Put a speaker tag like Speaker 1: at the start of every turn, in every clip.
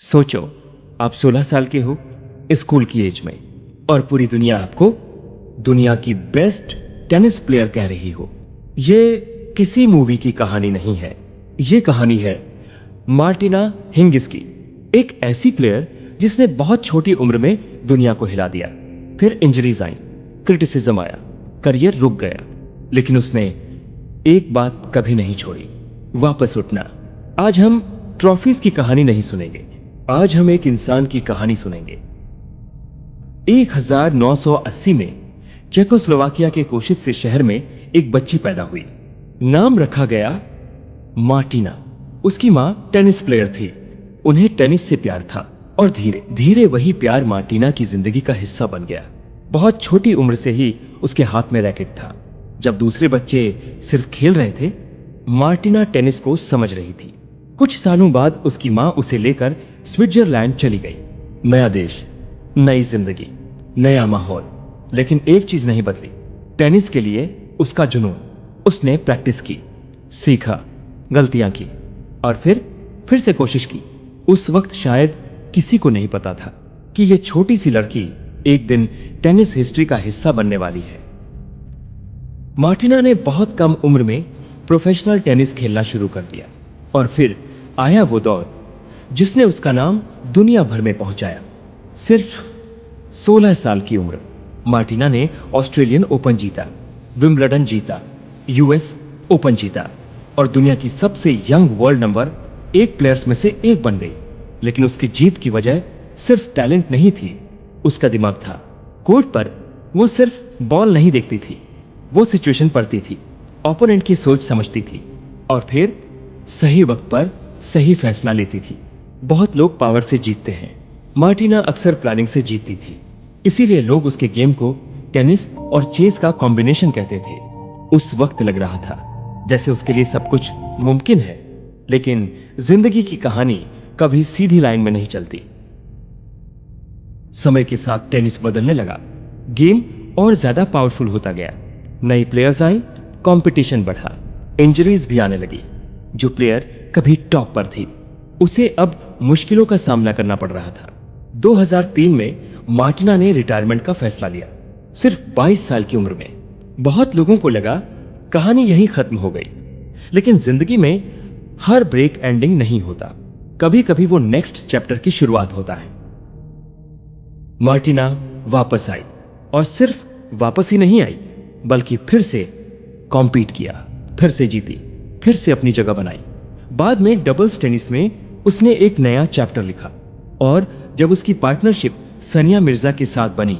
Speaker 1: सोचो, आप 16 साल के हो, स्कूल की एज में, और पूरी दुनिया आपको दुनिया की बेस्ट टेनिस प्लेयर कह रही हो। ये किसी मूवी की कहानी नहीं है, ये कहानी है मार्टिना हिंगिस की। एक ऐसी प्लेयर जिसने बहुत छोटी उम्र में दुनिया को हिला दिया। फिर इंजरीज आई, क्रिटिसिज्म आया, करियर रुक गया, लेकिन उसने एक बात कभी नहीं छोड़ी, वापस उठना। आज हम ट्रॉफीज की कहानी नहीं सुनेंगे, आज हम एक इंसान की कहानी सुनेंगे। 1980 में चेकोस्लोवाकिया के कोशिश शहर में एक बच्ची पैदा हुई। नाम रखा गया मार्टिना। उसकी मां टेनिस प्लेयर थी, उन्हें टेनिस से प्यार था और धीरे धीरे वही प्यार मार्टिना की जिंदगी का हिस्सा बन गया। बहुत छोटी उम्र से ही उसके हाथ में रैकेट था। जब दूसरे बच्चे सिर्फ खेल रहे थे, मार्टिना टेनिस को समझ रही थी। कुछ सालों बाद उसकी मां उसे लेकर स्विट्जरलैंड चली गई। नया देश, नई जिंदगी, नया माहौल, लेकिन एक चीज नहीं बदली, टेनिस के लिए उसका जुनून। उसने प्रैक्टिस की, सीखा, गलतियां की और फिर से कोशिश की। उस वक्त शायद किसी को नहीं पता था कि यह छोटी सी लड़की एक दिन टेनिस हिस्ट्री का हिस्सा बनने वाली है। मार्टिना ने बहुत कम उम्र में प्रोफेशनल टेनिस खेलना शुरू कर दिया और फिर आया वो दौर जिसने उसका नाम दुनिया भर में पहुंचाया। सिर्फ 16 साल की उम्र, मार्टिना ने ऑस्ट्रेलियन ओपन जीता, विंबलडन जीता, यूएस ओपन जीता और दुनिया की सबसे यंग वर्ल्ड नंबर 1 प्लेयर्स में से एक बन गई। लेकिन उसकी जीत की वजह सिर्फ टैलेंट नहीं थी, उसका दिमाग था। कोर्ट पर वो सिर्फ बॉल नहीं देखती थी, वो सिचुएशन पढ़ती थी, ओपोनेंट की सोच समझती थी और फिर सही वक्त पर सही फैसला लेती थी। बहुत लोग पावर से जीतते हैं, मार्टिना अक्सर प्लानिंग से जीतती थी। इसीलिए लोग उसके गेम को टेनिस और चेस का कॉम्बिनेशन कहते थे। उस वक्त लग रहा था जैसे उसके लिए सब कुछ मुमकिन है, लेकिन जिंदगी की कहानी कभी सीधी लाइन में नहीं चलती। समय के साथ टेनिस बदलने लगा, गेम और ज्यादा पावरफुल होता गया। नई प्लेयर्स आई, कंपटीशन बढ़ा, इंजरीज भी आने लगी। जो प्लेयर कभी टॉप पर थी, उसे अब मुश्किलों का सामना करना पड़ रहा था। 2003 में मार्टिना ने रिटायरमेंट का फैसला लिया, सिर्फ 22 साल की उम्र में। बहुत लोगों को लगा कहानी यहीं खत्म हो गई, लेकिन जिंदगी में हर ब्रेक एंडिंग नहीं होता, कभी कभी वो नेक्स्ट चैप्टर की शुरुआत होता है। मार्टिना वापस आई और सिर्फ वापस ही नहीं आई, बल्कि फिर से कॉम्पीट किया, फिर से जीती, फिर से अपनी जगह बनाई। बाद में डबल्स टेनिस में उसने एक नया चैप्टर लिखा और जब उसकी पार्टनरशिप सानिया मिर्जा के साथ बनी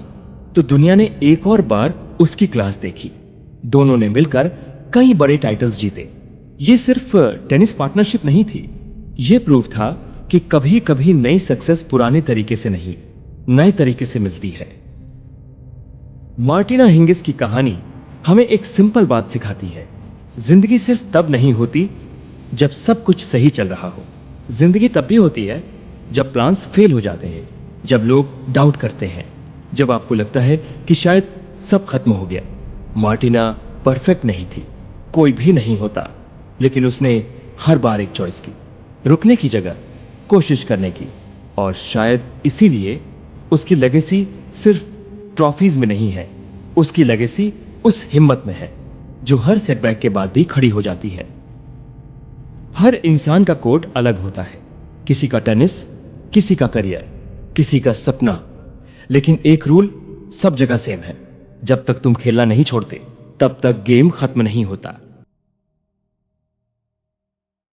Speaker 1: तो दुनिया ने एक और बार उसकी क्लास देखी। दोनों ने मिलकर कई बड़े टाइटल्स जीते। ये सिर्फ टेनिस पार्टनरशिप नहीं थी, ये प्रूफ था कि कभी कभी नई सक्सेस पुराने तरीके से नहीं, नए तरीके से मिलती है। मार्टिना हिंगिस की कहानी हमें एक सिंपल बात सिखाती है, जिंदगी सिर्फ तब नहीं होती जब सब कुछ सही चल रहा हो। जिंदगी तब भी होती है जब प्लान्स फेल हो जाते हैं, जब लोग डाउट करते हैं, जब आपको लगता है कि शायद सब खत्म हो गया। मार्टिना परफेक्ट नहीं थी, कोई भी नहीं होता, लेकिन उसने हर बार एक चॉइस की, रुकने की जगह कोशिश करने की। और शायद इसीलिए उसकी लेगेसी सिर्फ ट्रॉफीज में नहीं है, उसकी लेगेसी उस हिम्मत में है जो हर सेटबैक के बाद भी खड़ी हो जाती है। हर इंसान का कोड अलग होता है, किसी का टेनिस, किसी का करियर, किसी का सपना, लेकिन एक रूल सब जगह सेम है, जब तक तुम खेलना नहीं छोड़ते तब तक गेम खत्म नहीं होता।